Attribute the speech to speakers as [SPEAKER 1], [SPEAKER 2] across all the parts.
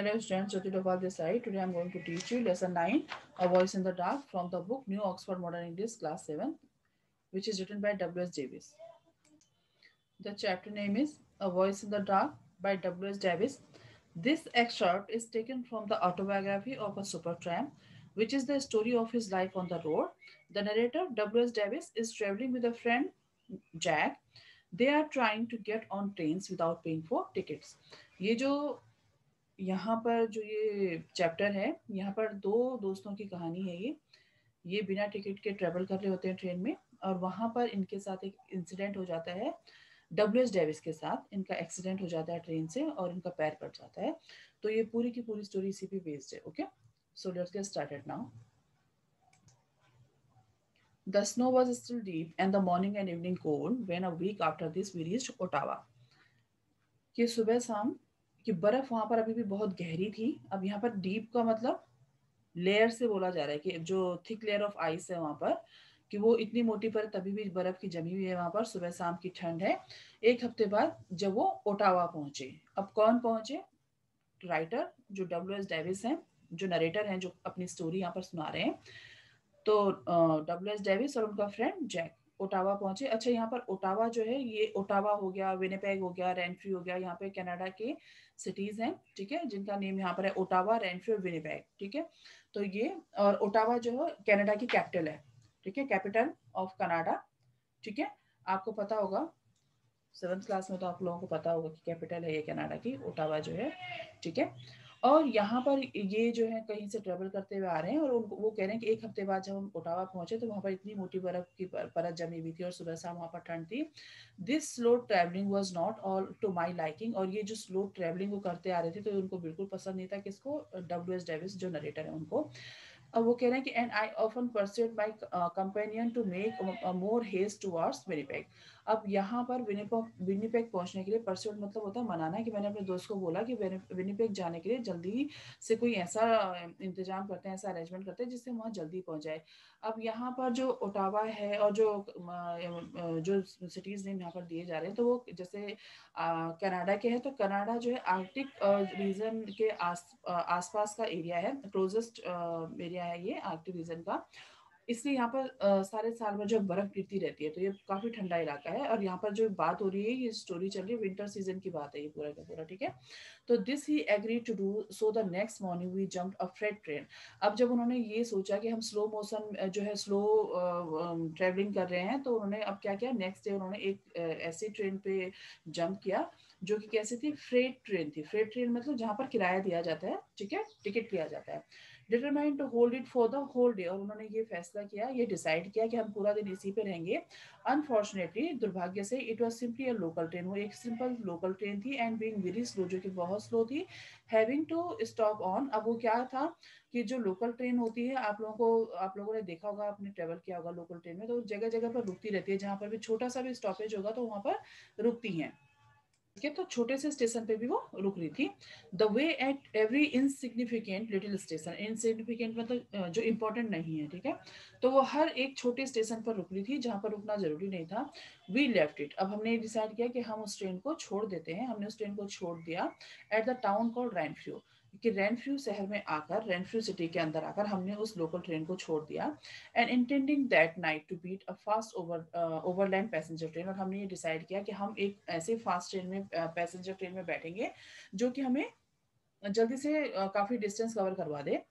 [SPEAKER 1] Hello students, Jyoti Dopal this side. Today I am going to teach you lesson 9, A Voice in the Dark from the book New Oxford Modern English class 7, which is written by W.S. Davis. The chapter name is A Voice in the Dark by W.S. Davis. This excerpt is taken from the autobiography of a supertramp, which is the story of his life on the road. The narrator, W.S. Davis, is traveling with a friend, Jack. They are trying to get on trains without paying for tickets. ये जो यहाँ पर जो ये chapter है, यहाँ पर दो दोस्तों की कहानी है। ये बिना टिकट के ट्रेवल कर रहे होते हैं ट्रेन में, और वहाँ पर इनके साथ एक इंसिडेंट हो जाता है। डब्ल्यू.एस. डेविस के साथ इनका एक्सीडेंट हो जाता है ट्रेन से, और इनका पैर कट जाता है। तो ये पूरी की पूरी स्टोरी इसी पे बेस्ड है। Okay, so let's get started now. The snow was still deep and the morning and evening cold when a week after this we reached Ottawa. कि सुबह शाम की बर्फ वहां पर अभी भी बहुत गहरी थी। अब यहाँ पर डीप का मतलब लेयर से बोला जा रहा है कि जो थिक लेयर ऑफ आइस है वहां पर, कि वो इतनी मोटी पर तभी भी बर्फ की जमी हुई है वहां पर। सुबह शाम की ठंड है। एक हफ्ते बाद जब वो ओटावा पहुंचे, अब कौन पहुंचे? राइटर जो डब्ल्यू.एस. डेविस हैं, जो नरेटर हैं, जो अपनी स्टोरी यहाँ पर सुना रहे हैं। तो डब्ल्यू.एस. डेविस और उनका फ्रेंड जैक ओटावा पहुंचे। अच्छा, यहाँ पर ओटावा जो है, ये ओटावा हो गया, विनिपेग हो गया, रेनफ्री हो गया, यहाँ पे कनाडा के सिटीज हैं, ठीक है, जिनका नेम यहाँ पर है ओटावा, रेनफ्री और विनिपेग, ठीक है। तो ये, और ओटावा जो है कनाडा की कैपिटल है, ठीक है, कैपिटल ऑफ कनाडा, ठीक है। आपको पता होगा, 7th क्लास में तो आप लोगों को पता होगा कि कैपिटल है ये कनाडा की, ओटावा जो है, ठीक है। और यहाँ पर ये जो है कहीं से ट्रेवल करते हुए आ रहे हैं, और उनको वो कह रहे हैं कि एक हफ्ते बाद जब हम ओटावा पहुंचे तो वहाँ पर इतनी मोटी बर्फ की परत जमी हुई थी, और सुबह शाम वहाँ पर ठंड थी। This slow travelling was not all to my liking. और ये जो स्लो ट्रैवलिंग वो करते आ रहे थे तो उनको बिल्कुल पसंद नहीं था। किसको? डब्ल्यू.एस. डेविस जो नरेटर है उनको। अब वो कह रहे हैं कि and I often pursued my companion to make more haste towards Winnipeg. अब यहाँ पर विनिपेग पहुंचने के लिए, परस्यूड मतलब होता है मनाना, है कि मैंने अपने दोस्त को बोला कि विनिपेग जाने के लिए जल्दी से कोई ऐसा इंतजाम करते हैं, ऐसा अरेंजमेंट करते हैं जिससे वहाँ जल्दी पहुंच जाए। अब यहाँ पर जो ओटावा है और जो सिटीज नेम यहाँ पर दिए जा रहे हैं, तो वो जैसे कनाडा के हैं, तो कनाडा जो है आर्कटिक रीजन के आसपास का एरिया है, क्लोजेस्ट एरिया है ये आर्कटिक रीजन का। इसलिए यहाँ पर सारे साल भर जो बर्फ गिरती रहती है, तो ये काफी ठंडा इलाका है। और यहाँ पर जो बात हो रही है, ये स्टोरी चल रही है, विंटर सीजन की बात है ये पूरा का पूरा, ठीक है। तो this he agree to do, so the next morning we jump a freight train. अब जब उन्होंने ये सोचा कि हम स्लो मोशन जो है स्लो ट्रेवलिंग कर रहे हैं, तो उन्होंने अब क्या किया, नेक्स्ट डे उन्होंने एक ऐसी ट्रेन पे जंप किया जो कि कैसी थी, फ्रेट ट्रेन थी। फ्रेट ट्रेन मतलब जहाँ पर किराया दिया जाता है, ठीक है, टिकट लिया जाता है। Determined to hold it for the whole day, और उन्होंने ये फैसला किया, ये डिसाइड किया कि हम पूरा दिन इसी पे रहेंगे। अनफॉर्चुनेटली, दुर्भाग्य से, it was simply a local train, वो एक सिंपल लोकल ट्रेन थी, एंड बीइंग वेरी स्लो, जो कि बहुत स्लो थी, हैविंग टू स्टॉप ऑन। अब वो क्या था कि जो लोकल ट्रेन होती है, आप लोगों ने देखा होगा, आपने ट्रेवल किया होगा लोकल ट्रेन में, तो जगह जगह पर रुकती रहती है, जहाँ पर भी छोटा सा भी स्टॉपेज होगा तो वहां पर रुकती हैं, ठीक है। तो छोटे से स्टेशन पे भी वो रुक रही थी। The way at every insignificant little station, insignificant मतलब जो इंपॉर्टेंट नहीं है, ठीक है। तो वो हर एक छोटे स्टेशन पर रुक रही थी जहां पर रुकना जरूरी नहीं था। वी लेफ्ट इट, अब हमने डिसाइड किया कि हम उस ट्रेन को छोड़ देते हैं। हमने उस ट्रेन को छोड़ दिया एट द टाउन कॉल्ड रेनफ्यू, कि रेनफ्यू शहर में आकर, रेनफ्यू सिटी के अंदर आकर हमने उस लोकल ट्रेन को छोड़ दिया। And intending that night to beat a fast overland passenger train, और हमने ये डिसाइड किया कि हम एक ऐसे फास्ट ट्रेन में, पैसेंजर ट्रेन में बैठेंगे जो कि हमें जल्दी से काफी डिस्टेंस कवर करवा दे,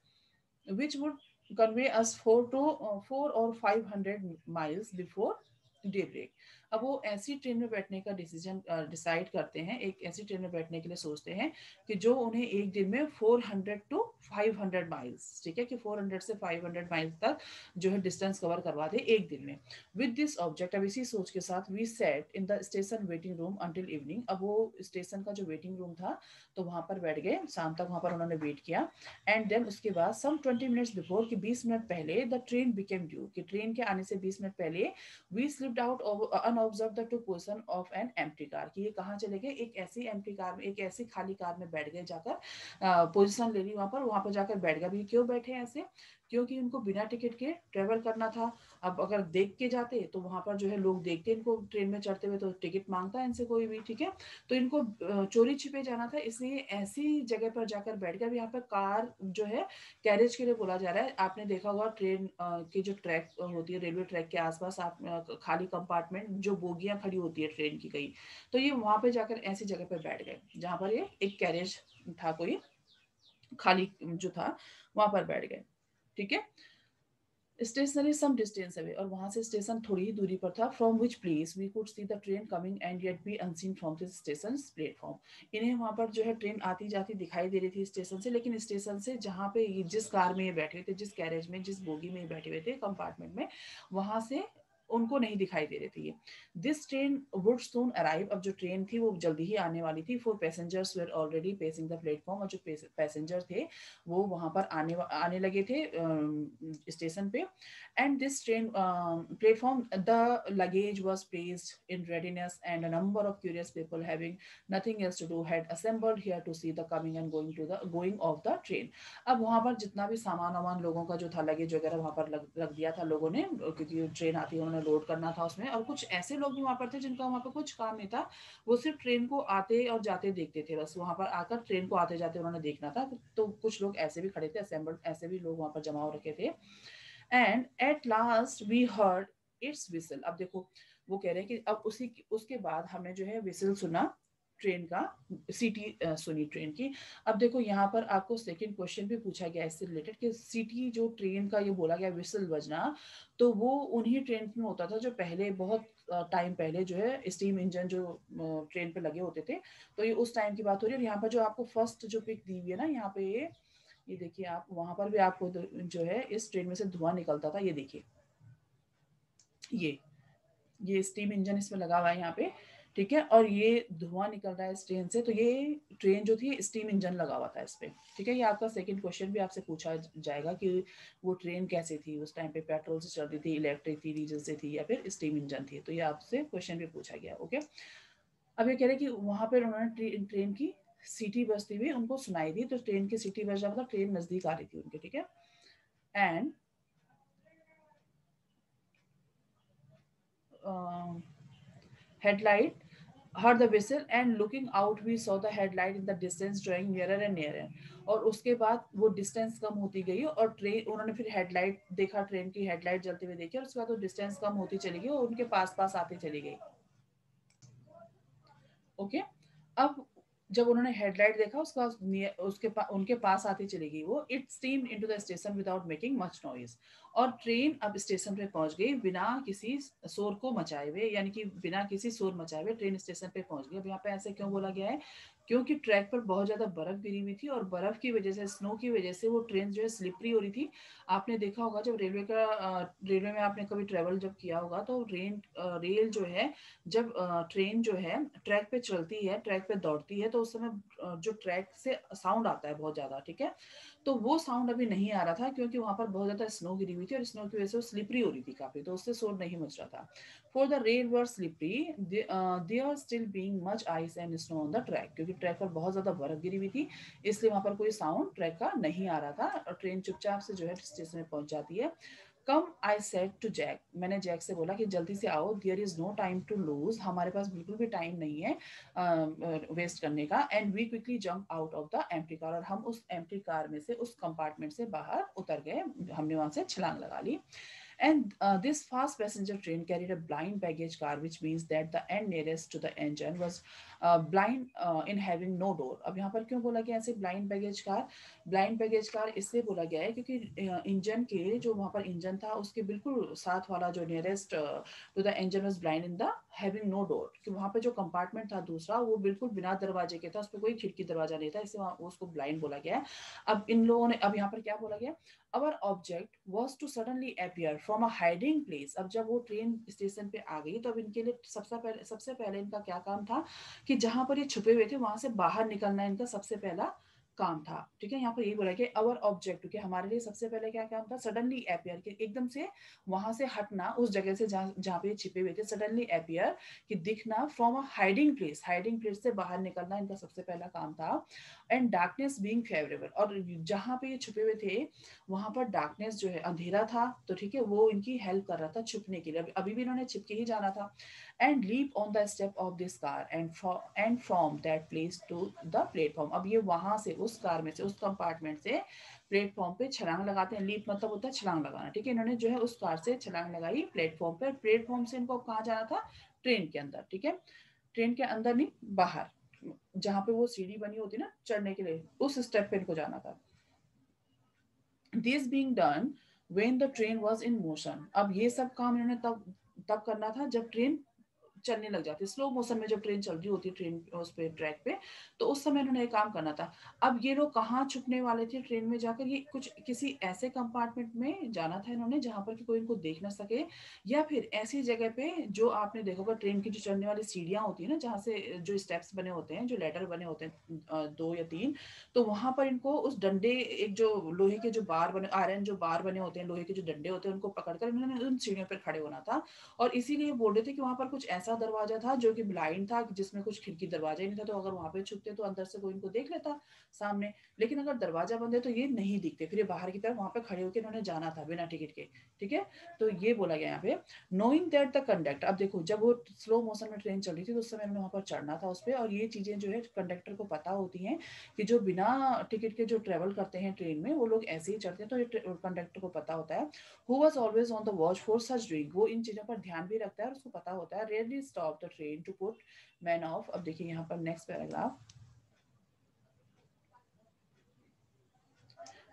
[SPEAKER 1] which would convey us 4 or 500 miles before day break. अब वो ऐसी ट्रेन में बैठने का डिसीजन डिसाइड करते हैं, एक ऐसी ट्रेन में बैठने के लिए सोचते हैं कि जो उन्हें एक दिन में 400 to 500 माइल्स, ठीक है, कि 400 से 500 माइल्स तक जो है डिस्टेंस कवर करवा दे एक दिन में। विद दिस ऑब्जेक्ट, अब इसी सोच के साथ, we sat in the station waiting room until evening. अब वो स्टेशन का जो वेटिंग रूम था, तो वहां पर बैठ गए, शाम तक वहां पर उन्होंने वेट किया। एंड देन उसके बाद सम 20 मिनट्स बिफोर, कि 20 मिनट पहले, द ट्रेन बिकेम ड्यू, कि ट्रेन के आने से 20 मिनट पहले, we slipped out unobserved to portion of an empty car, कि ये कहाँ चले गए, एक ऐसी एम्प्टी कार में, एक ऐसी खाली कार में बैठ गए जाकर, पोजिशन ले ली वहां पर जाकर बैठ गए। अभी क्यों बैठे ऐसे? क्योंकि उनको बिना टिकट के ट्रेवल करना था। अब अगर देख के जाते तो वहां पर जो है लोग देखते इनको ट्रेन में चढ़ते हुए तो टिकट मांगता है इनसे कोई भी, ठीक है। तो इनको चोरी छिपे जाना था, इसलिए ऐसी जगह पर जाकर बैठ गए। अब यहाँ पर कार जो है कैरेज के लिए बोला जा रहा है। आपने देखा होगा ट्रेन की जो ट्रैक होती है, रेलवे ट्रैक के आसपास आप खाली कंपार्टमेंट जो बोगियां खड़ी होती है ट्रेन की कई, तो ये वहां पे जाकर ऐसी जगह पे बैठ गए जहां पर ये एक कैरेज था, कोई खाली जो था वहां पर बैठ गए, ठीक है। Station is some distance away, और वहां से स्टेशन थोड़ी ही दूरी पर था। From which place we could see the train coming and yet be unseen from this station platform. इन्हें वहां पर जो है ट्रेन आती जाती दिखाई दे रही थी स्टेशन से, लेकिन स्टेशन से जहां पे ये जिस कार में ये बैठे हुए थे, जिस कैरेज में, जिस बोगी में ये बैठे हुए थे कंपार्टमेंट में, वहां से उनको नहीं दिखाई दे रही थी ये। This train would soon arrive, अब जो ट्रेन थी वो जल्दी ही आने वाली थी। Four passengers were already pacing the platform, और जो पैसेंजर थे वो वहां पर आने लगे थे स्टेशन पे। And this train platform, the luggage was placed in readiness, and a number of curious people having nothing else to do had assembled here to see the coming and going of the train. अब वहां पर जितना भी सामान वामान लोगों का जो था, लगेज वगैरह वहां पर रख दिया था लोगों ने, क्योंकि ट्रेन आती है उन्होंने लोड करना था उसमें। और कुछ ऐसे लोग भी वहां पर थे जिनका वहां पर कुछ काम नहीं था, वो सिर्फ ट्रेन को आते और जाते देखते थे, बस वहां पर आकर ट्रेन को आते जाते उन्होंने देखना था। तो कुछ लोग ऐसे भी खड़े थे, असेंबल्ड ऐसे भी लोग वहां पर जमा हो रखे थे। And at last we heard its whistle. अब देखो वो कह रहे हैं कि अब उसके बाद हमने जो है विसल सुना ट्रेन का, सीटी सुनी ट्रेन की। अब देखो यहाँ पर आपको सेकंड क्वेश्चन भी पूछा गया इससे रिलेटेड कि सीटी जो ट्रेन का ये बोला गया विसल बजना, तो वो उन्हीं ट्रेन में होता था जो पहले बहुत टाइम पहले जो है स्टीम इंजन जो ट्रेन पे लगे होते थे। तो ये उस टाइम की बात हो रही है। और यहाँ पर जो आपको फर्स्ट जो पिक दी हुई है ना यहाँ पे, ये देखिए आप, वहां पर भी आपको जो है इस ट्रेन में से धुआं निकलता था, ये देखिए ये ये स्टीम इंजन इसमें लगा हुआ है यहाँ पे, ठीक है। और ये धुआं निकल रहा है इस ट्रेन से, तो ये ट्रेन जो थी स्टीम इंजन लगा हुआ था इस पे, ठीक है। ये आपका सेकंड क्वेश्चन भी आपसे पूछा जाएगा कि वो ट्रेन कैसे थी उस टाइम पे, पेट्रोल से चल रही थी, इलेक्ट्रिक थी, डीजल से थी, या फिर स्टीम इंजन थी। तो ये आपसे क्वेश्चन भी पूछा गया, ओके। अब ये कह रहे कि वहां पर उन्होंने ट्रेन की सीटी बजती हुई उनको सुनाई दी, तो ट्रेन की सीटी बज रहा, मतलब ट्रेन नजदीक आ रही थी उनके, ठीक है। And headlight heard the whistle, and looking out we saw the headlight in the distance drawing nearer and nearer। और उसके बाद वो डिस्टेंस कम होती गई और ट्रेन, उन्होंने फिर हेडलाइट देखा, ट्रेन की हेडलाइट जलती हुई देखी, और उसके बाद वो डिस्टेंस कम होती चली गई और उनके पास पास आती चली गई, ओके। अब जब उन्होंने हेडलाइट देखा उनके पास आती चली गई वो। It steam into the station without making much noise, और ट्रेन अब स्टेशन पे पहुंच गई बिना किसी शोर को मचाए हुए, यानी कि बिना किसी शोर मचाए हुए ट्रेन स्टेशन पे पहुंच गई। अब यहाँ पे ऐसे क्यों बोला गया है, क्योंकि ट्रैक पर बहुत ज्यादा बर्फ गिरी हुई थी, और बर्फ की वजह से, स्नो की वजह से वो ट्रेन जो है स्लिपरी हो रही थी। आपने देखा होगा जब रेलवे में आपने कभी ट्रेवल जब किया होगा, तो रेल जो है, जब ट्रेन जो है ट्रैक पे चलती है, ट्रैक पे दौड़ती है, तो उस समय जो ट्रैक से साउंड आता है बहुत ज्यादा, ठीक है। तो वो साउंड अभी नहीं आ रहा था क्योंकि वहां पर बहुत ज्यादा स्नो गिरी हुई थी, और स्नो की वजह से वो स्लिपरी हो रही थी काफी, तो उससे शोर नहीं मच रहा था। For the rail were slippery they are still being much ice and snow on the track, क्योंकि ट्रैक पर बहुत ज्यादा बर्फ गिरी हुई थी, इसलिए वहां पर कोई साउंड ट्रैक का नहीं आ रहा था, और ट्रेन चुपचाप से जो है स्टेशन में पहुंच जाती है। Come I said to Jack, मैंने जैक से बोला कि जल्दी से आओ, there is no time to lose, हमारे पास बिल्कुल भी टाइम नहीं है वेस्ट करने का। And we quickly jump out of the empty car, और हम उस एम्प्टी कार में से, उस कंपार्टमेंट से बाहर उतर गए, हमने वहां से छलांग लगा ली। And this fast passenger train carried a blind baggage car, which means that the end nearest to the engine was blind in having no door। अब यहाँ पर क्यों बोला गया ऐसे blind baggage car? Blind baggage car इसलिए बोला गया है क्योंकि इंजन के जो वहाँ पर इंजन था उसके बिल्कुल साथ वाला जो nearest to the engine was blind in the having no door, कि वहाँ पे जो कंपार्टमेंट था दूसरा वो बिल्कुल बिना दरवाजे के था, उस पर कोई खिड़की दरवाजा नहीं था, इसलिए उसको ब्लाइंड बोला गया है। अब इन लोगों ने, अब यहाँ पर क्या बोला गया, Our object was to suddenly appear from a hiding place। अब जब वो ट्रेन स्टेशन पे आ गई तो अब इनके लिए सबसे पहले इनका क्या काम था कि जहां पर ये छुपे हुए थे वहां से बाहर निकलना इनका सबसे पहला काम था, ठीक है। यहाँ पर यही बोला कि अवर ऑब्जेक्ट, कि हमारे लिए सबसे पहले क्या काम था, सडनली अपियर, कि एकदम से वहां से हटना, उस जगह से जहाँ जहाँ पे छिपे हुए थे, सडनली अपियर, कि दिखना, फ्रॉम अ हाइडिंग प्लेस से बाहर निकलना इनका सबसे पहला काम था। एंड डार्कनेस बीइंग फेवरेबल, और जहाँ पे ये छुपे हुए थे वहां पर डार्कनेस जो है, अंधेरा था, तो ठीक है, वो इनकी हेल्प कर रहा था छुपने के लिए, अभी भी इन्होंने छिप के ही जाना था। And leap on the step of this car and from that place to the platform, अब ये वहां से, उस कार में से, उस कंपार्टमेंट से प्लेटफॉर्म पे छलांग लगाते हैं। लीप मतलब होता है छलांग लगाना, ठीक है। इन्होंने जो है उस कार से छलांग लगाई प्लेटफॉर्म पर, प्लेटफॉर्म से इनको कहाँ जाना था, ट्रेन के अंदर, ठीक है। ट्रेन के अंदर नहीं, बाहर, जहां पे वो सीढ़ी बनी होती ना चढ़ने के लिए, उस स्टेप पे इनको जाना था। This being done when the train was in motion, अब ये सब काम इन्होंने तब तब करना था जब ट्रेन चलने लग जाती है, स्लो मोशन में जब ट्रेन चल रही होती है, ट्रेन उस पे ट्रैक पे, तो उस समय इन्होंने ये काम करना था। अब ये लोग कहाँ छुपने वाले थे ट्रेन में जाकर, ये कुछ किसी ऐसे कंपार्टमेंट में जाना था इन्होंने जहां पर कि कोई इनको देख ना सके, या फिर ऐसी जगह पे जो आपने देखा होगा, ट्रेन की जो चढ़ने वाली सीढ़ियां होती है ना, जहाँ से जो स्टेप्स बने होते हैं, जो लेटर बने होते हैं, 2 या 3, तो वहां पर इनको उस डंडे, एक जो लोहे के जो बार बने, आयरन जो बार बने होते हैं, लोहे के जो डंडे होते हैं, उनको पकड़कर इन्होंने उन सीढ़ियों पर खड़े होना था। और इसीलिए बोल रहे थे कि वहां पर कुछ ऐसा दरवाजा था जो कि ब्लाइंड था, जिसमें कुछ खिड़की दरवाजा ही नहीं था, तो अगर वहां पे छुपते तो अंदर से कोई इनको देख लेता सामने, लेकिन अगर दरवाजा बंद है तो ये नहीं दिखते, फिर ये बाहर की तरफ वहां पे खड़े होकर इन्होंने जाना था बिना टिकट के, ठीक है। तो ये बोला गया यहाँ पे, नोइंग दैट द कंडक्टर, अब देखो जब वो स्लो मोशन में ट्रेन चल रही थी तो उस समय उन्होंने वहां पर चढ़ना था उस पर, और ये चीजें जो है कंडक्टर को पता होती हैं कि जो बिना टिकट के जो ट्रेवल करते हैं ट्रेन में, वो लोग ऐसे ही चढ़ते हैं, तो ये कंडक्टर को पता होता है। Who was always on the watch for such doing, वो इन चीजों पर ध्यान भी रखता है और उसको पता होता है। Rarely stop the train to put man off, अब देखिए यहाँ पर next paragraph,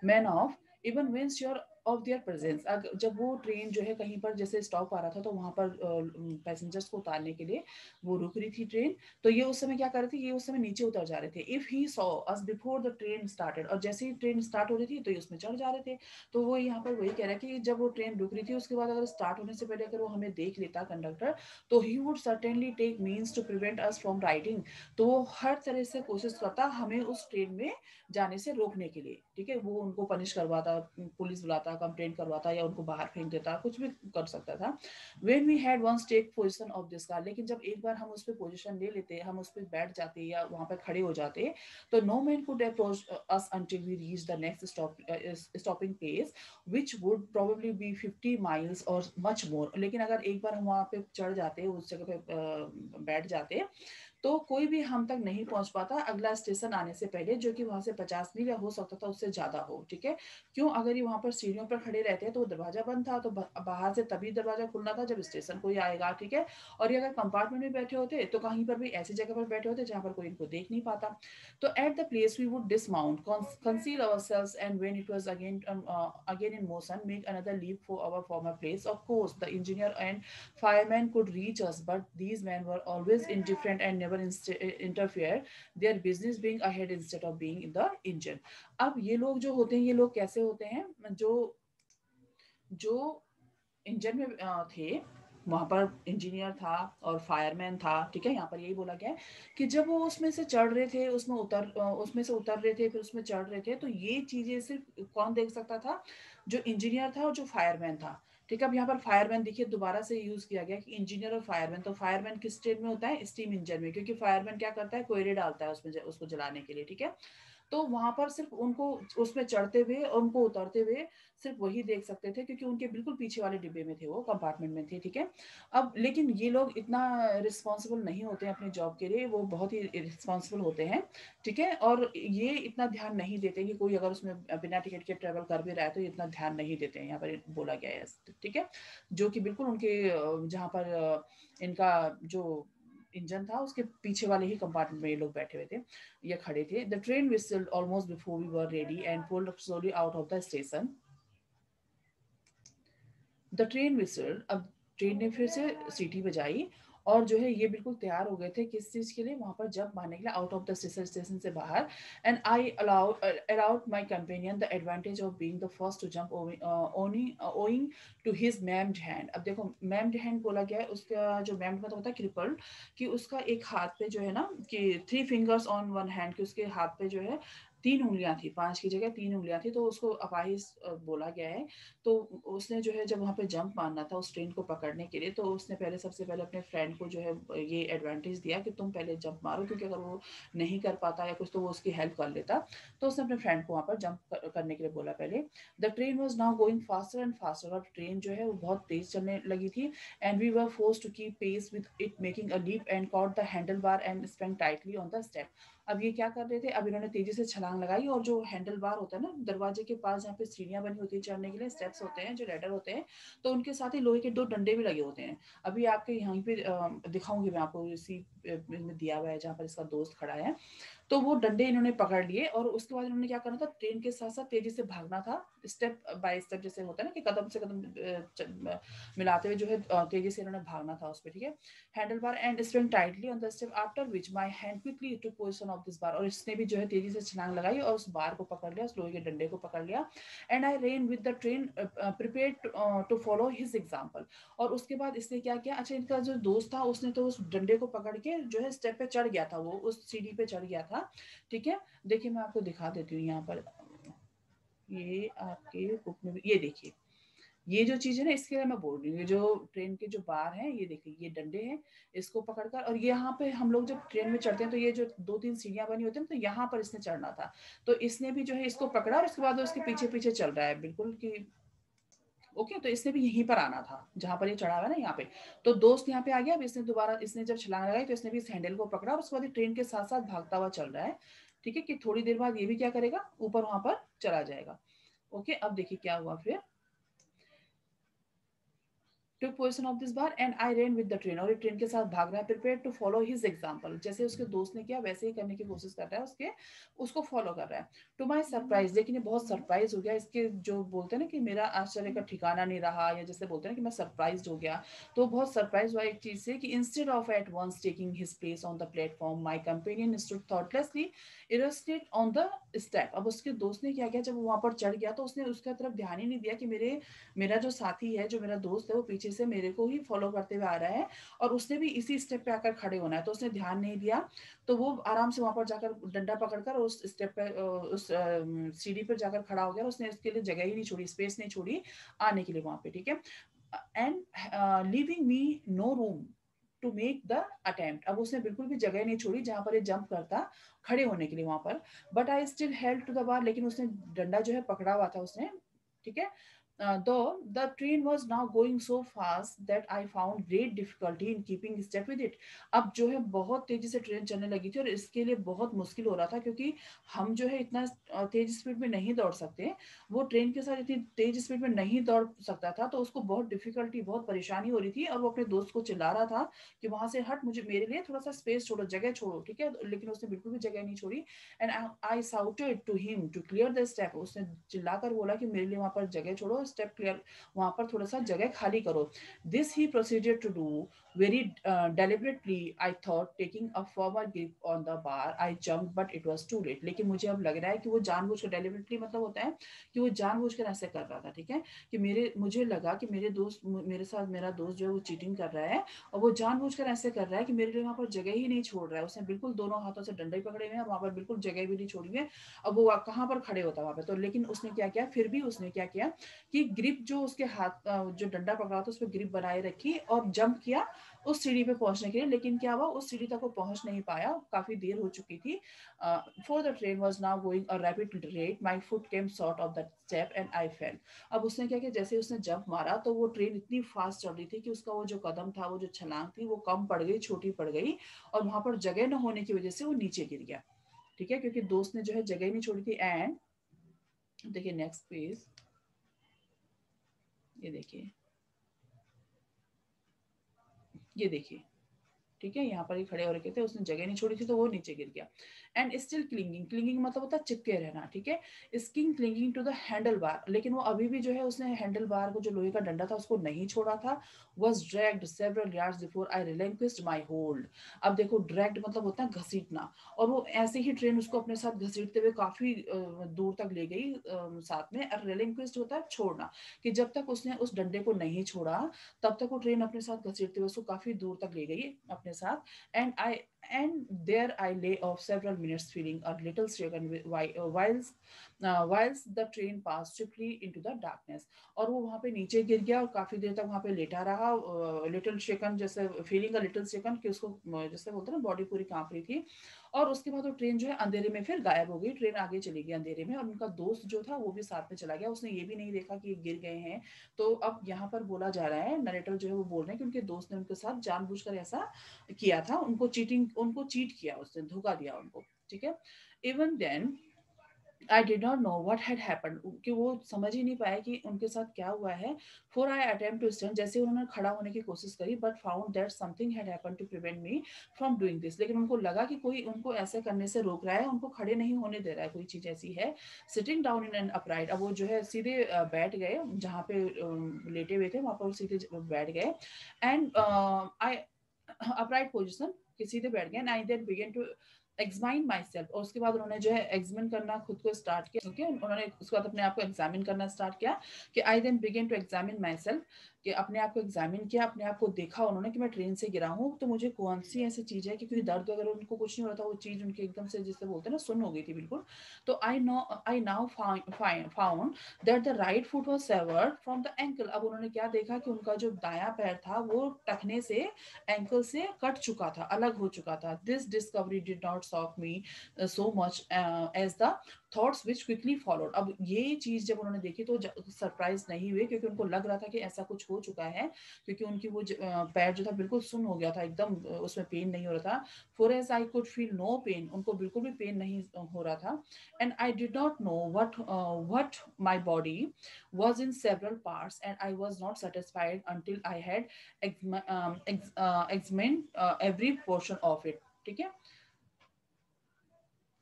[SPEAKER 1] man off even when sure of their presence, जब वो ट्रेन जो है कहीं पर जैसे स्टॉप आ रहा था, तो वहां पर पैसेंजर्स को उतारने के लिए वो रुक रही थी ट्रेन, तो ये उस समय क्या कर रहे थे, ये उस समय नीचे उतर जा रहे थे। If he saw us before the train started, और जैसे ही ट्रेन स्टार्ट हो रही थी तो ये उसमें चढ़ जा रहे थे। तो वो यहाँ पर वही कह रहा है कि जब वो ट्रेन रुक रही थी, उसके बाद अगर स्टार्ट होने से पहले अगर वो हमें देख लेता कंडक्टर, तो he would certainly take means to prevent us from riding, तो वो हर तरह से कोशिश करता हमें उस ट्रेन में जाने से रोकने के लिए, ठीक है। वो उनको पनिश करवाता, पुलिस बुलाता, कंप्लेंट करवाता, या उनको बाहर फेंक देता, कुछ भी कर सकता था। When we had once take position of this car, लेकिन जब एक बार हम उस पर पोजीशन ले लेते, हम उस पर बैठ जाते या वहां पर खड़े हो जाते, तो no man could approach us until we reach the next stopping place which would probably be 50 miles or much more, लेकिन अगर एक बार हम वहां पे चढ़ जाते, उस जगह पे बैठ जाते, तो कोई भी हम तक नहीं पहुंच पाता अगला स्टेशन आने से पहले, जो कि वहां से 50 मील या हो सकता था उससे ज्यादा हो, ठीक है। क्यों, अगर ये वहां पर सीढ़ियों पर खड़े रहते हैं तो दरवाजा बंद था, तो बाहर से तभी दरवाजा खुलना था जब स्टेशन कोई आएगा, ठीक है। और ये अगर कंपार्टमेंट में बैठे होते तो कहीं पर भी ऐसी जगह पर बैठे होते जहां पर कोई इनको देख नहीं पाता। तो at the place we would dismount, conceal ourselves, and when it was again in motion, make another leap for our former place. Of course the engineer and firemen could reach us, but these men were always indifferent and never interfere, their business being ahead instead of being in the engine. अब ये लोग जो होते हैं, ये लोग कैसे होते हैं, जो जो इंजन में थे, वहां पर इंजीनियर था और फायरमैन था, ठीक है। यहाँ पर यही बोला गया है कि जब वो उसमें से चढ़ रहे थे, उसमें से उतर रहे थे, फिर उसमें चढ़ रहे थे, तो ये चीजें सिर्फ कौन देख सकता था, जो इंजीनियर था और जो फायरमैन था, ठीक है। अब यहाँ पर फायरमैन देखिए दोबारा से यूज किया गया कि इंजीनियर और फायरमैन, तो फायरमैन किस ट्रेन में होता है, स्टीम इंजन में, क्योंकि फायरमैन क्या करता है, कोयले डालता है उसमें, उसको जलाने के लिए, ठीक है। तो वहां पर सिर्फ उनको उसमें चढ़ते हुए और उनको उतरते हुए सिर्फ वही देख सकते थे, क्योंकि उनके बिल्कुल पीछे वाले डिब्बे में थे, वो कंपार्टमेंट में थे, ठीक है। अब लेकिन ये लोग इतना रिस्पॉन्सिबल नहीं होते हैं अपने जॉब के लिए, वो बहुत ही रिस्पॉन्सिबल होते हैं, ठीक है। और ये इतना ध्यान नहीं देते कि कोई अगर उसमें बिना टिकट के ट्रेवल कर भी रहा है तो ये इतना ध्यान नहीं देते हैं, यहाँ पर बोला गया है, ठीक है। जो कि बिल्कुल उनके जहाँ पर इनका जो इंजन था उसके पीछे वाले ही कंपार्टमेंट में ये लोग बैठे हुए थे या खड़े थे। The train whistled almost before we were ready and pulled up slowly out of the station. The train whistled, अब ट्रेन ने फिर से सीटी बजाई, और जो है ये बिल्कुल तैयार हो गए थे किस चीज के लिए, वहां पर जंप मारने के लिए, आउट ऑफ द स्टेशन से बाहर। And I allowed my companion the advantage of being the first to jump owing to his maimed hand. अब देखो मैम्ड हैंड बोला गया है, उसका जो मैम्ड मतलब होता है क्रिपल्ड, कि उसका एक हाथ पे जो है ना, कि 3 फिंगर्स ऑन 1 हैंड, कि उसके हाथ पे जो है 3 उँगलियाँ थी, 5 की जगह 3 उँगलियाँ थी, तो उसको अपाहिज बोला गया है। तो उसने जो है जब वहाँ पे जंप मारना था उस ट्रेन को पकड़ने के लिए, तो उसने पहले सबसे पहले अपने फ्रेंड को जो है ये एडवांटेज दिया कि तुम पहले जंप मारो, क्योंकि अगर वो नहीं कर पाता या कुछ तो वो उसकी हेल्प कर लेता। तो उसने अपने फ्रेंड को वहाँ पर जंप करने के लिए बोला पहले। The train was now going faster and faster, और ट्रेन जो है वो बहुत तेज चलने लगी थी। And we were forced to keep pace with it, making a leap and caught the handle bar and spring tightly on the step. अब ये क्या कर रहे थे, अब इन्होंने तेजी से छलांग लगाई, और जो हैंडल बार होता है ना दरवाजे के पास जहाँ पे सीढ़ियाँ बनी होती है चढ़ने के लिए, स्टेप्स होते हैं जो लैडर होते हैं, तो उनके साथ ही लोहे के 2 डंडे भी लगे होते हैं। अभी आपके यहाँ पे दिखाऊंगी मैं आपको, इसी में दिया हुआ है जहाँ पर इसका दोस्त खड़ा है। तो वो डंडे इन्होंने पकड़ लिए, और उसके बाद इन्होंने क्या करना था, ट्रेन के साथ साथ तेजी से भागना था, स्टेप बाय स्टेप, जैसे होता है ना कि कदम से कदम मिलाते हुए जो है तेजी से इन्होंने भागना था उस पर, ठीक है। Handle bar and spring tightly on the step, after which my hand quickly to position of this bar, और इसने भी जो है तेजी से छलांग लगाई और उस बार को पकड़ लिया, उस लोहे के डंडे को पकड़ लिया। And I ran with the train prepare to follow his example. और उसके बाद इसने क्या किया, अच्छा इनका जो दोस्त था उसने तो उस डंडे को पकड़ के जो है स्टेप पे चढ़ गया था, वो उस सीढ़ी पे चढ़ गया था, ठीक है। देखिए मैं आपको दिखा देती हूँ यहाँ पर, ये आपके बुक में भी ये देखिए, ये जो चीज है ना इसके लिए मैं बोल रही हूँ, ये जो ट्रेन के जो बार हैं ये देखिए, ये डंडे हैं, इसको पकड़कर, और ये यहाँ पे हम लोग जब ट्रेन में चढ़ते हैं तो ये जो 2-3 सीढ़ियां बनी होती है, तो यहाँ पर इसने चढ़ना था, तो इसने भी जो है इसको पकड़ा, और उसके बाद उसके पीछे पीछे चल रहा है बिल्कुल कि ओके। तो इसने भी यहीं पर आना था जहां पर ये चढ़ा हुआ है ना यहाँ पे। तो दोस्त यहाँ पे आ गया, अब इसने दोबारा, इसने जब छलांग लगाई तो इसने भी इस हैंडल को पकड़ा, और उसके बाद ट्रेन के साथ साथ भागता हुआ चल रहा है, ठीक है, कि थोड़ी देर बाद ये भी क्या करेगा, ऊपर वहां पर चला जाएगा। ओके, अब देखिए क्या हुआ फिर। took possession of this bar and I ran with the train, और ये ट्रेन के साथ भाग रहा है, prepared to follow his example, जैसे उसके दोस्त ने किया वैसे ही करने की कोशिश कर रहा है, उसके उसको फॉलो कर रहा है। टू माई सरप्राइज, लेकिन ये बहुत सरप्राइज हो गया, इसके जो बोलते हैं ना कि मेरा आश्चर्य का ठिकाना नहीं रहा, या जैसे बोलते हैं ना कि मैं सरप्राइज हो गया, तो बहुत सरप्राइज हुआ एक चीज से कि instead of at once taking his place on the platform my companion stood thoughtlessly arrested on the step. अब उसके दोस्त ने क्या किया, जब वो वहां पर चढ़ गया तो उसने उसका तरफ ध्यान ही नहीं दिया कि मेरा जो साथी है, जो मेरा दोस्त है, वो पीछे से मेरे को ही फॉलो करते हुए आ रहा है, और उसने भी इसी स्टेप पे आकर खड़े होना है, तो उसने ध्यान नहीं दिया। तो वो आराम से वहां पर जाकर डंडा पकड़कर उस स्टेप पे उस सीढ़ी पर जाकर खड़ा हो गया, उसने इसके लिए जगह ही नहीं छोड़ी, स्पेस नहीं छोड़ी आने के लिए वहां पे, ठीक है। And leaving me no room to make the attempt, अब उसने बिल्कुल भी जगह नहीं छोड़ी जहां पर ये जंप करता खड़े होने के लिए वहां पर। But I still held to the bar, लेकिन उसने डंडा जो है पकड़ा हुआ था उसने, ठीक है। Though the train was now going so fast that I found great difficulty in keeping step with it. अब जो है बहुत तेजी से ट्रेन चलने लगी थी, और इसके लिए बहुत मुश्किल हो रहा था, क्योंकि हम जो है इतना तेज स्पीड में नहीं दौड़ सकते, वो ट्रेन के साथ इतनी तेज स्पीड में नहीं दौड़ सकता था, तो उसको बहुत डिफिकल्टी, बहुत परेशानी हो रही थी, और वो अपने दोस्त को चिल्ला रहा था कि वहां से हट, मुझे मेरे लिए थोड़ा सा स्पेस छोड़ो, जगह छोड़ो, ठीक है। लेकिन उसने बिल्कुल भी जगह नहीं छोड़ी। And I shouted to him to clear the step, उसने चिल्लाकर बोला कि मेरे लिए वहां पर जगह छोड़ो, स्टेप क्लियर, वहां पर थोड़ा सा जगह खाली करो। This he proceeded to do very deliberately, I thought taking a firmer grip on the bar, I jump but it was too late. लेकिन मुझे अब लग रहा है कि वो जानबूझ कर, डेलिबरेटली मतलब होता है कि वो जानबूझ कर ऐसे कर रहा था, ठीक है, कि मुझे लगा कि मेरे साथ मेरा दोस्त जो है वो चीटिंग कर रहा है, और वो जानबूझकर ऐसे कर रहा है कि मेरे लिए वहां पर जगह ही नहीं छोड़ रहा है। उसने बिल्कुल दोनों हाथों से डंडे पकड़े हुए हैं, वहां पर बिल्कुल जगह भी नहीं छोड़ी है। अब वो कहाँ पर खड़े होता वहां पे, तो लेकिन उसने क्या किया, फिर भी उसने क्या किया कि ग्रिप जो उसके हाथ जो डंडा पकड़ा था उस पर ग्रिप बनाए रखी, और जंप किया उस सीढ़ी पे पहुंचने के लिए। लेकिन क्या हुआ, उस सीढ़ी तक वो पहुंच नहीं पाया, काफी देर हो चुकी थी। For the train was now going a rapid rate, my foot came short of the step and I fail. अब उसने क्या किया, जैसे उसने जंप मारा तो वो ट्रेन इतनी फास्ट चल रही थी कि उसका वो जो कदम था, वो जो छलांग थी, वो कम पड़ गई, छोटी पड़ गई, और वहां पर जगह न होने की वजह से वो नीचे गिर गया, ठीक है, क्योंकि दोस्त ने जो है जगह ही नहीं छोड़ी थी। एंड देखिए नेक्स्ट पेज, ये देखिए, ये देखिए, ठीक है, यहाँ पर ही खड़े हो रखे थे, उसने जगह नहीं छोड़ी थी, तो वो नीचे गिर गया। एंड स्टिल क्लिंगिंग, क्लिंगिंग मतलब होता है चिपके रहना, ठीक है। स्किंग clinging to the handle bar, लेकिन वो अभी भी जो है उसने हैंडल बार को, जो लोहे का डंडा था, उसको नहीं छोड़ा था। Was dragged several yards before I relinquished my hold. अब देखो, ड्रैग्ड मतलब होता है घसीटना, और वो ऐसे ही ट्रेन उसको अपने साथ घसीटते हुए काफी दूर तक ले गई साथ में। और रिलेंक्विस्ड होता है छोड़ना, कि जब तक उसने उस डंडे को नहीं छोड़ा तब तक वो ट्रेन अपने साथ घसीटते हुए उसको काफी दूर तक ले गई अपने साथ। And I and there I lay off several minutes feeling a little shaken whilst the train passed swiftly into the darkness. और वो वहां पे नीचे गिर गया और काफी देर तक वहां पे लेटा रहा, लिटिल शेकन, जैसे फीलिंग अ लिटिल शेकन, कि उसको जैसे बोलते हैं ना बॉडी पूरी कांप रही थी। और उसके बाद वो ट्रेन जो है अंधेरे में फिर गायब हो गई, ट्रेन आगे चली गई अंधेरे में, और उनका दोस्त जो था वो भी साथ में चला गया, उसने ये भी नहीं देखा कि ये गिर गए हैं। तो अब यहाँ पर बोला जा रहा है, नरेटर जो है वो बोल रहे हैं कि उनके दोस्त ने उनके साथ जानबूझकर ऐसा किया था, उनको चीट किया, उसने धोखा दिया उनको, ठीक है। Even then I did not know what had happen, कि वो समझ ही नहीं पाए कि उनके साथ क्या हुआ है। For I attempt to stand, जैसे उन्होंने खड़ा होने की कोशिश करी, but found that something had happen to prevent me from doing this, लेकिन उनको लगा कि कोई उनको ऐसे करने से रोक रहा है, उनको खड़े नहीं होने दे रहा है, कोई चीज ऐसी है। Sitting down in an upright, अब वो जो है सीधे बैठ गए, जहाँ पे लेटे हुए थे वहां पर वो सीधे बैठ गए। एंड आई अपराइट पोजिशन, कि सीधे बैठ गए, and I then began to examine myself, और उसके बाद उन्होंने जो है एग्जामिन करना खुद को स्टार्ट किया, ओके, उन्होंने उसके बाद अपने आप को एग्जामिन करना स्टार्ट किया, कि I then began to examine myself, कि अपने आप को एग्जामिन किया, अपने आप को देखा उन्होंने कि मैं ट्रेन से गिरा हूँ, तो मुझे कौन सी ऐसी चीज है, क्योंकि दर्द अगर उनको कुछ नहीं हो रहा था, वो चीज उनके एकदम से जिससे बोलते हैं ना सुन्न हो गई थी बिल्कुल। तो I now found that the right foot was savoured from the ankle, अब उन्होंने क्या देखा कि उनका जो दायां पैर था वो टखने से, एंकल से कट चुका था, अलग हो चुका था। This discovery did not shock me so much as the thoughts which quickly followed, अब ये चीज जब उन्होंने देखी तो सरप्राइज नहीं हुए, क्योंकि उनको लग रहा था कि ऐसा कुछ हो चुका है, क्योंकि उनकी वो पैर जो था बिल्कुल सुन्न हो गया था एकदम, उसमें पेन नहीं हो रहा था। For as I could feel no pain, उनको बिल्कुल भी पेन नहीं हो रहा था। And I did not know what my body was in several parts, and I was not satisfied until I had examined every portion of it, ठीक है।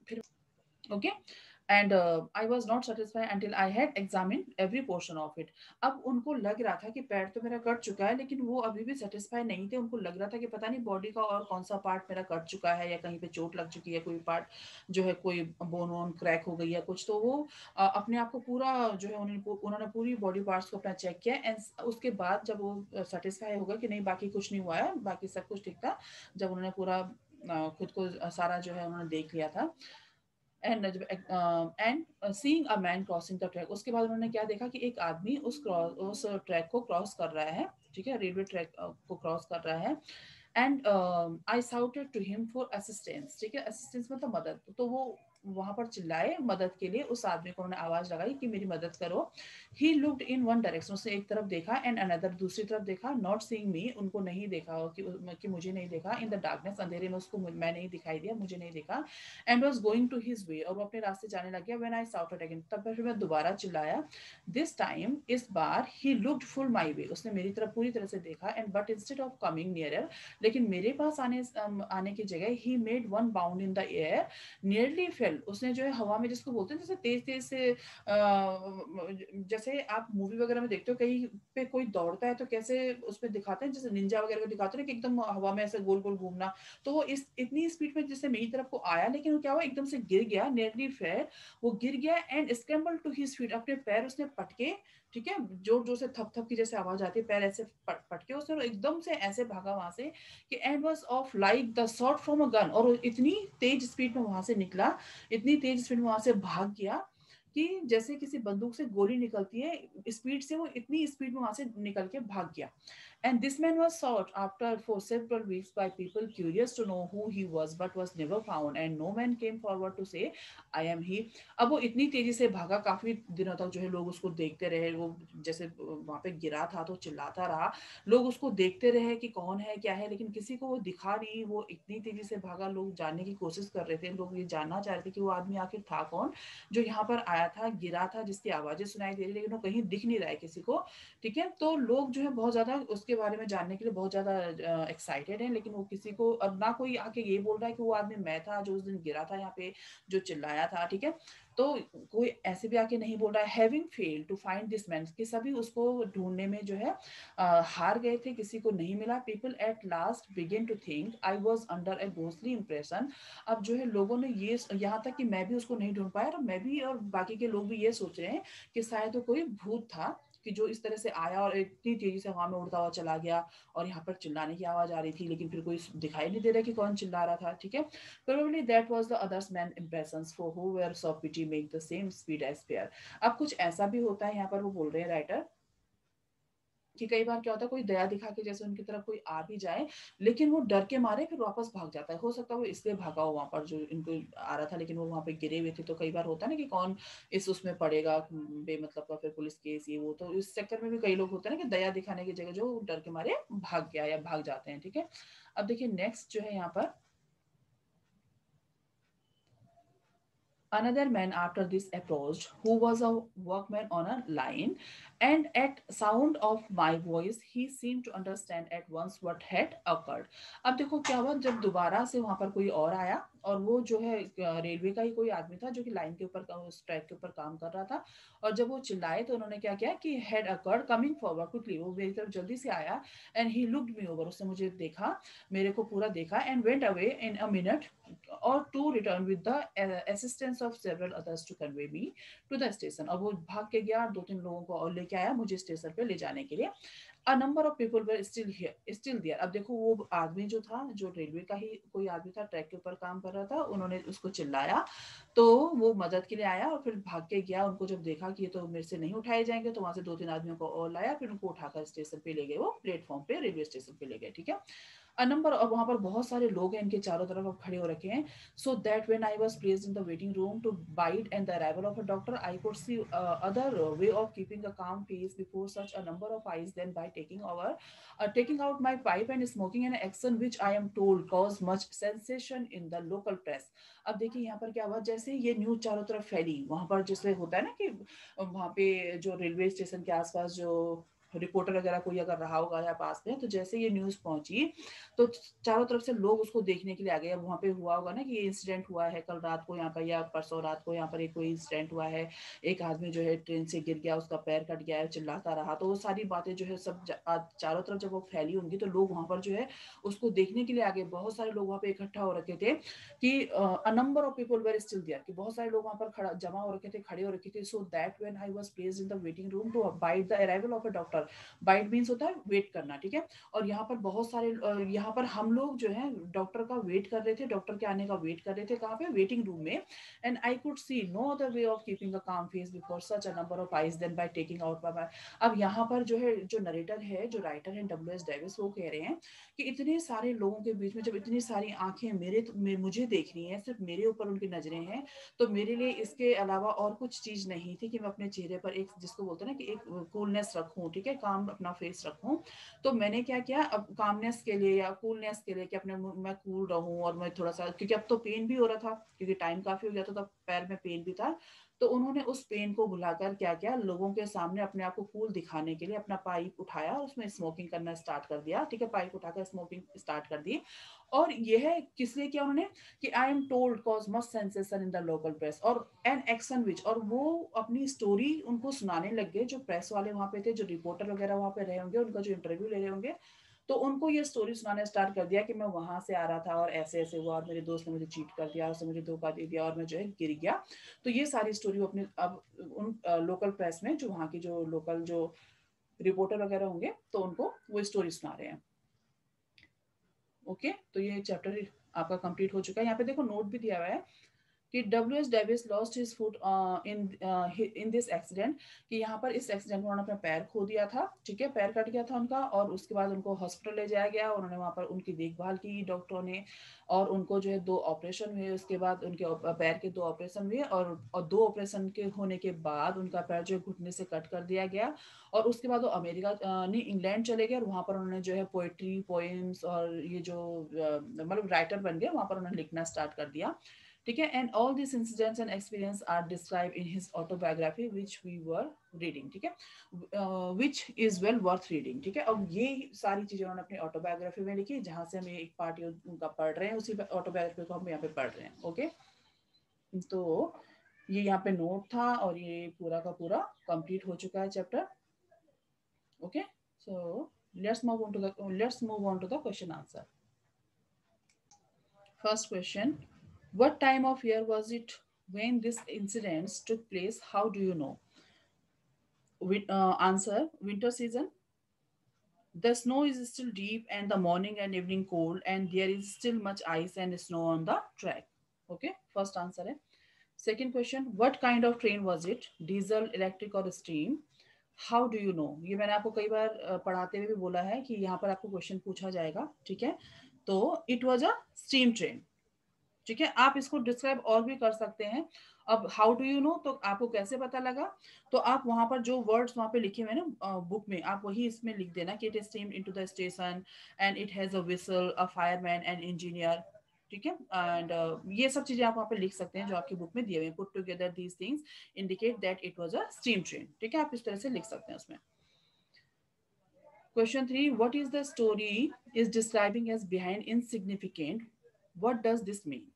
[SPEAKER 1] फिर okay, and I was not satisfied until I had examine every portion of it, अब उनको लग रहा था कि पैर तो मेरा कट चुका है, लेकिन वो अभी भी सेटिस्फाई नहीं थे, उनको लग रहा था कि पता नहीं बॉडी का और कौन सा पार्ट मेरा कट चुका है, या कहीं पे चोट लग चुकी है, कोई पार्ट जो है, कोई बोन वोन क्रैक हो गई है कुछ, तो वो अपने आप को पूरा जो है उन्होंने पूरी बॉडी पार्ट्स को अपना चेक किया, एंड उसके बाद जब वो सेटिस्फाई होगा कि नहीं बाकी कुछ नहीं हुआ है, बाकी सब कुछ ठीक था, जब उन्होंने पूरा खुद को सारा जो है उन्होंने देख लिया था, and seeing a man crossing the track, उसके बाद उन्होंने क्या देखा कि एक आदमी उस ट्रैक को क्रॉस कर रहा है, ठीक है, रेलवे ट्रैक को क्रॉस कर रहा है। And I shouted to him for assistance, ठीक है, असिस्टेंस मतलब मदद, तो वो वहां पर चिल्लाए मदद के लिए, उस आदमी को उन्होंने आवाज लगाई कि मेरी मदद करो। He looked in one direction, उसने एक तरफ देखा, एंड अनदर दूसरी तरफ देखा, नॉट सीइंग मी, उनको नहीं देखा कि मुझे नहीं देखा, इन द डार्कनेस, अंधेरे में उसको मैं नहीं दिखाई दिया, मुझे नहीं देखा। And was going to his way, और वो अपने रास्ते जाने लग गया। व्हेन आई साउटेड अगेन, तब फिर मैं दोबारा चिल्लाया। दिस टाइम, इस बार, ही लुक्ड फुल माई वे, उसने मेरी तरफ पूरी तरह से देखा, and but instead of coming nearer, लेकिन मेरे पास आने की जगह he made one bound in the air, nearly fail, उसने जो है हवा में, जिसको बोलते हैं जैसे तेज तेज से जैसे आप मूवी वगैरह में देखते हो कहीं पे कोई दौड़ता है तो कैसे उसमें दिखाते हैं, जैसे निंजा वगैरह को दिखाते हैं कि एकदम हवा में ऐसे गोल गोल घूमना, तो वो इस इतनी स्पीड में जैसे मेरी तरफ को आया, लेकिन वो क्या हुआ, एकदम से गिर गया, नियरली फेल, वो गिर गया, and scramble to his feet, अपने पैर उसने पटके, ठीक है, जोर जोर से थप थप की जैसे आवाज आती है, पैर ऐसे पटके उसने एकदम से ऐसे भागा वहां से, कि and was of like the shot from a gun, और इतनी तेज स्पीड में वहां से निकला, इतनी तेज स्पीड में वहां से भाग गया, कि जैसे किसी बंदूक से गोली निकलती है स्पीड से, वो इतनी स्पीड में वहां से निकल के भाग गया। And this man was sought after for several weeks by people curious to know who he was, but was never found, and no man came forward to say I am he। अब वो इतनी तेजी से भागा, काफी दिनों तक जो है लोग उसको देखते रहे, वो जैसे वहां पे गिरा था तो चिल्लाता रहा, लोग उसको देखते रहे कि कौन है क्या है, लेकिन किसी को वो दिखा नहीं, वो इतनी तेजी से भागा, लोग जानने की कोशिश कर रहे थे, लोग ये जानना चाह रहे थे कि वो आदमी आखिर था कौन, जो यहाँ पर आया था, गिरा था, जिसकी आवाजें सुनाई दे रही, लेकिन वो कहीं दिख नहीं रहा है किसी को, ठीक है। तो लोग जो है बहुत ज्यादा उसके बारे में जानने के लिए बहुत ज्यादा एक्साइटेड हैं, लेकिन वो किसी को, अब ना कोई आके ये बोल रहा है कि वो आदमी मैं था जो उस दिन गिरा था यहाँ पे, जो चिल्लाया था, ठीक है। तो कोई ऐसे भी आके नहीं बोल रहा है, having failed to find this man, कि सभी उसको ढूंढने में जो है हार गए थे, किसी को नहीं मिला। People at last begin to think I was under a ghostly impression, अब जो है लोगों ने ये, यहाँ तक कि मैं भी उसको नहीं ढूंढ पाया, और मैं भी और बाकी के लोग भी ये सोच रहे हैं कि शायद वो कोई भूत था, कि जो इस तरह से आया और इतनी तेजी से हवा में उड़ता हुआ चला गया और यहाँ पर चिल्लाने की आवाज आ रही थी, लेकिन फिर कोई दिखाई नहीं दे रहा कि कौन चिल्ला रहा था, ठीक है। Probably that was the others man impressions for who were saw pity make the same speed as fair. अब कुछ ऐसा भी होता है, यहाँ पर वो बोल रहे हैं राइटर कि कई बार क्या होता है, कोई दया दिखा के जैसे उनकी तरफ कोई आ भी जाए, लेकिन वो डर के मारे फिर वापस भाग जाता है। हो सकता है वो इसलिए भागा हो वहां पर जो इनको आ रहा था, लेकिन वो वहां पे गिरे हुए थे। तो कई बार होता है ना कि कौन इस उसमें पड़ेगा बेमतलब का, फिर पुलिस केस ये वो, तो इस चक्कर में भी कई लोग होते हैं ना कि दया दिखाने की जगह जो डर के मारे भाग गया या भाग जाते हैं, ठीक है। अब देखिए नेक्स्ट जो है यहाँ पर, another man after this approached, who was a workman on a line, and at sound of my voice he seemed to understand at once what had occurred. अब देखो क्या हुआ, जब दोबारा से वहां पर कोई और आया और वो जो है रेलवे का ही कोई आदमी था जो कि लाइन के ऊपर उस ट्रैक के ऊपर काम कर रहा था, और जब वो चिल्लाए तो उन्होंने क्या किया कि head occurred coming forward quickly, वो मेरी तरफ जल्दी से आया, and he looked me over, उसने मुझे देखा, मेरे को पूरा देखा, and went away in a minute or to return with the assistance of several others to convey me to the station। और वो भाग के गया, दो तीन लोगों को और लेके आया मुझे स्टेशन पे ले जाने के लिए। A number of people were still here still there. अब देखो वो आदमी जो था, जो रेलवे का ही कोई आदमी था, ट्रैक के ऊपर काम कर रहा था, उन्होंने उसको चिल्लाया तो वो मदद के लिए आया और फिर भाग के गया। उनको जब देखा कि ये तो मेरे से नहीं उठाए जाएंगे, तो वहां से दो तीन आदमियों को और लाया, फिर उनको उठाकर स्टेशन पे ले गए, वो प्लेटफॉर्म पे रेलवे स्टेशन पे ले गए, ठीक है। अ नंबर, और वहां पर बहुत सारे लोग हैं इनके चारों तरफ अब खड़े हो रखे हैं। So that when I was placed in the waiting room to bide and the arrival of a doctor, I could see other way of keeping a calm pace before such a number of eyes than by taking out my pipe and smoking an action which I am told caused much sensation in the local press। अब देखिए यहाँ पर क्या हुआ, जैसे ये news चारों तरफ फैली, वहां पर जैसे होता है ना कि वहां पे जो रेलवे स्टेशन के आसपास जो रिपोर्टर वगैरह कोई अगर रहा होगा या पास में, तो जैसे ये न्यूज पहुंची तो चारों तरफ से लोग उसको देखने के लिए आ गए। अब वहां पे हुआ होगा ना कि ये इंसिडेंट हुआ है कल रात को यहाँ पर, या परसों रात को यहाँ पर एक कोई इंसिडेंट हुआ है, एक आदमी जो है ट्रेन से गिर गया, उसका पैर कट गया है, चिल्लाता रहा। तो वो सारी बातें जो है सब चारों तरफ जब वो फैली होंगी, तो लोग वहां पर जो है उसको देखने के लिए आ गए। बहुत सारे लोग वहां पे इकट्ठा हो रखे थे कि a number of people were still there, कि बहुत सारे लोग वहां पर खड़ा जमा हो रखे थे, खड़े हो रखे थे। So that when I was placed in the waiting room to abide the arrival of a doctor, bide means होता है वेट करना, ठीक है। और यहाँ पर बहुत सारे यहाँ पर हम लोग जो है डॉक्टर का वेट कर रहे थे, डॉक्टर के आने का वेट कर रहे थे, कहाँ पे, वेटिंग रूम में। And I could see no other way of keeping a calm face before such a number of eyes than by taking out my. अब यहाँ पर जो है, जो नरेटर है, जो राइटर है डब्ल्यू एस डेविस, वो कह रहे हैं कि इतने सारे लोगों के बीच में जब इतनी सारी आंखें मुझे देख रही हैं, सिर्फ मेरे ऊपर उनकी नजरें हैं, तो मेरे लिए इसके अलावा और कुछ चीज नहीं थी कि मैं अपने चेहरे पर एक, जिसको बोलते हैं ना कि एक कूलनेस रखूं, ठीक है, काम अपना फेस रखूं। तो मैंने क्या किया, अब कामनेस के लिए या कूलनेस के लिए कि अपने मैं कूल रहूं, और मैं थोड़ा सा, क्योंकि अब तो पेन भी हो रहा था, क्योंकि टाइम काफी हो गया था, तब पैर में पेन भी था। तो उन्होंने उस पेन को भुलाकर क्या किया, लोगों के सामने अपने आप को कूल दिखाने के लिए अपना पाइप उठाया और उसमें स्मोकिंग करना स्टार्ट कर दिया, ठीक है, पाइप उठाकर स्मोकिंग स्टार्ट कर दी। और यह किस लिए किया उन्होंने, कि I am told cause much sensation in the local press और एन एक्शन विच, और वो अपनी स्टोरी उनको सुनाने लग गए, जो प्रेस वाले वहां पे थे, जो रिपोर्टर वगैरह वहां पे रहे होंगे, उनका जो इंटरव्यू ले रहे होंगे, तो उनको ये स्टोरी सुनाना स्टार्ट कर दिया कि मैं वहां से आ रहा था और ऐसे ऐसे हुआ, और मेरे दोस्त ने मुझे चीट कर दिया, और उसने मुझे धोखा दे दिया, और मैं जो है गिर गया। तो ये सारी स्टोरी वो अपने अब उन लोकल प्रेस में, जो वहाँ की जो लोकल जो रिपोर्टर वगैरह होंगे, तो उनको वो स्टोरी सुना रहे हैं। ओके, तो ये चैप्टर आपका कंप्लीट हो चुका है। यहाँ पे देखो नोट भी दिया हुआ है कि W S Davis lost his foot in this accident, कि यहाँ पर इस एक्सीडेंट में उन्होंने अपना पैर खो दिया था, ठीक है, पैर कट गया था उनका, और उसके बाद उनको हॉस्पिटल ले जाया गया, उन्होंने वहाँ पर उनकी देखभाल की डॉक्टरों ने, और उनको जो है 2 ऑपरेशन हुए, उसके बाद उनके पैर के 2 ऑपरेशन हुए, और 2 ऑपरेशन के होने के बाद उनका पैर जो घुटने से कट कर दिया गया, और उसके बाद वो अमेरिका नहीं इंग्लैंड चले गए, और वहाँ पर उन्होंने जो है पोएट्री पोएम्स और ये जो मतलब राइटर बन गए, वहाँ पर उन्होंने लिखना स्टार्ट कर दिया, ठीक है। And all this incidents and experience are describe in his autobiography which we were reading, ठीक है, which is well worth reading, ठीक है। अब ये सारी चीजें उन्होंने अपनी ऑटोबायोग्राफी में लिखी, जहां से हम एक पार्ट उनका पढ़ रहे हैं, उसी ऑटोबायोग्राफी को हम यहाँ पे पढ़ रहे हैं। ओके, तो ये यहाँ पे नोट था, और ये पूरा का पूरा कंप्लीट हो चुका है chapter. Okay, so let's move on to the question answer. First question: what time of year was it when this incidents took place? How do you know? Answer: winter season. The snow is still deep and the morning and evening cold, and there is still much ice and snow on the track. Okay, first answer है. Second question: what kind of train was it? Diesel, electric और steam? How do you know? ये मैंने आपको कई बार पढ़ाते हुए भी बोला है कि यहाँ पर आपको क्वेश्चन पूछा जाएगा. ठीक है, तो it was a steam train. ठीक है, आप इसको डिस्क्राइब और भी कर सकते हैं. अब हाउ डू यू नो, तो आपको कैसे पता लगा? तो आप वहां पर जो वर्ड्स वहां पे लिखे हुए ना बुक में, आप वही इसमें लिख देना कि it is steamed into the station and it has a whistle, a fireman and engineer. ठीक है, एंड ये सब चीजें आप वहां पे लिख सकते हैं जो आपकी बुक में दिए हुए हैं. Put together these things indicate that it was a steam train. ठीक है, आप इस तरह से लिख सकते हैं उसमें. Question 3: what is the story is describing as behind insignificant? What does this mean?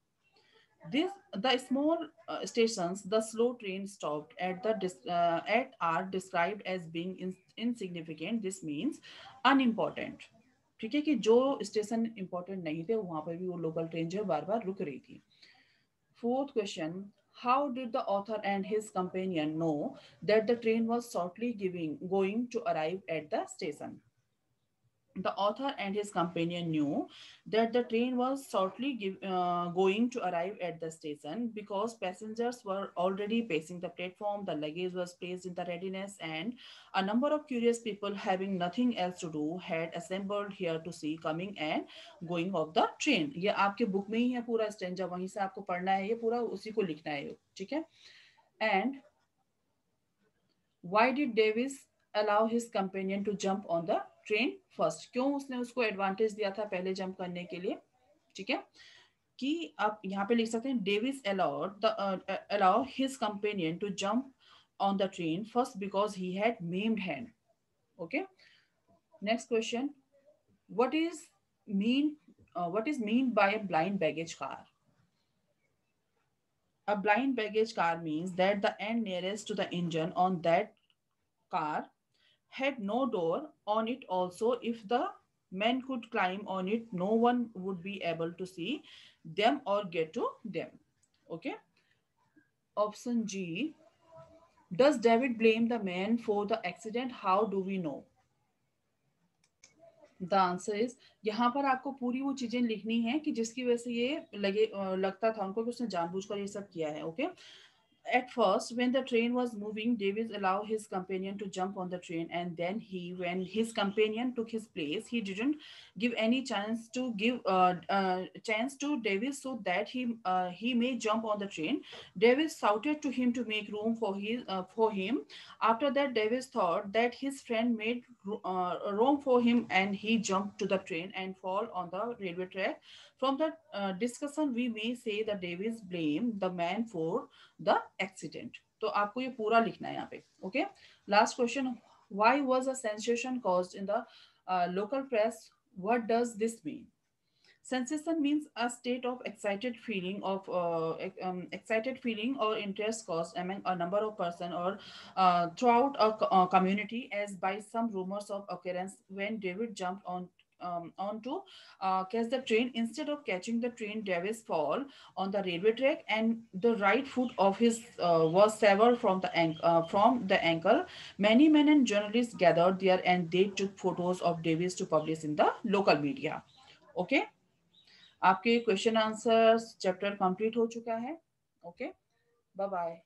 [SPEAKER 1] This the small stations the slow train stopped at at are described as being insignificant. This means unimportant. ठीक है, कि जो station important नहीं थे वहां पर भी वो लोकल ट्रेन जो है बार बार रुक रही थी. Fourth question: how did the author and his companion know that the train was shortly going to arrive at the station? The author and his companion knew that the train was shortly going to arrive at the station because passengers were already pacing the platform, the luggage was placed in the readiness, and a number of curious people having nothing else to do had assembled here to see coming and going of the train. ये आपके book में ही है पूरा stanza, वहीं से आपको पढ़ना है, ये पूरा उसी को लिखना है. ठीक है. And why did Davis allow his companion to jump on the train first? क्यों उसने उसको एडवांटेज दिया था पहले जंप करने के लिए? ठीक है, कि आप यहाँ पे लिख सकते हैं Davis allow his companion to jump on the train first because he had maimed hand. Okay. Next question: what is mean by a blind baggage car? A blind baggage car means that the end nearest to the engine on that car had no door on it. Also, if the men could climb on it, no one would be able to see them or get to them. Okay. Option G: does David blame the man for the accident? How do we know? The answer is, यहाँ पर आपको पूरी वो चीजें लिखनी है कि जिसकी वजह से ये लगता था उनको कि उसने जानबूझकर ये सब किया है. Okay. At first, when the train was moving, Davis allowed his companion to jump on the train, and then when his companion took his place, he didn't give any chance to Davis so that he may jump on the train. Davis shouted to him to make room for him. After that, Davis thought that his friend made room for him, and he jumped to the train and fall on the railway track. From the discussion, we may say that Davis blamed the man for the accident. तो आपको ये पूरा लिखना है यहाँ पे. Okay. Last question: why was a sensation caused in the local press? What does this mean? Sensation means a state of excited feeling or interest caused among a number of person or throughout a community, as by some rumors of occurrence. When David jumped on to catch the train, instead of catching the train, Davis fall on the railway track, and the right foot of his was severed from the ankle. Many men and journalists gathered there, and they took photos of Davis to publish in the local media. Okay. आपके question answer chapter complete हो चुका है. Okay, bye bye.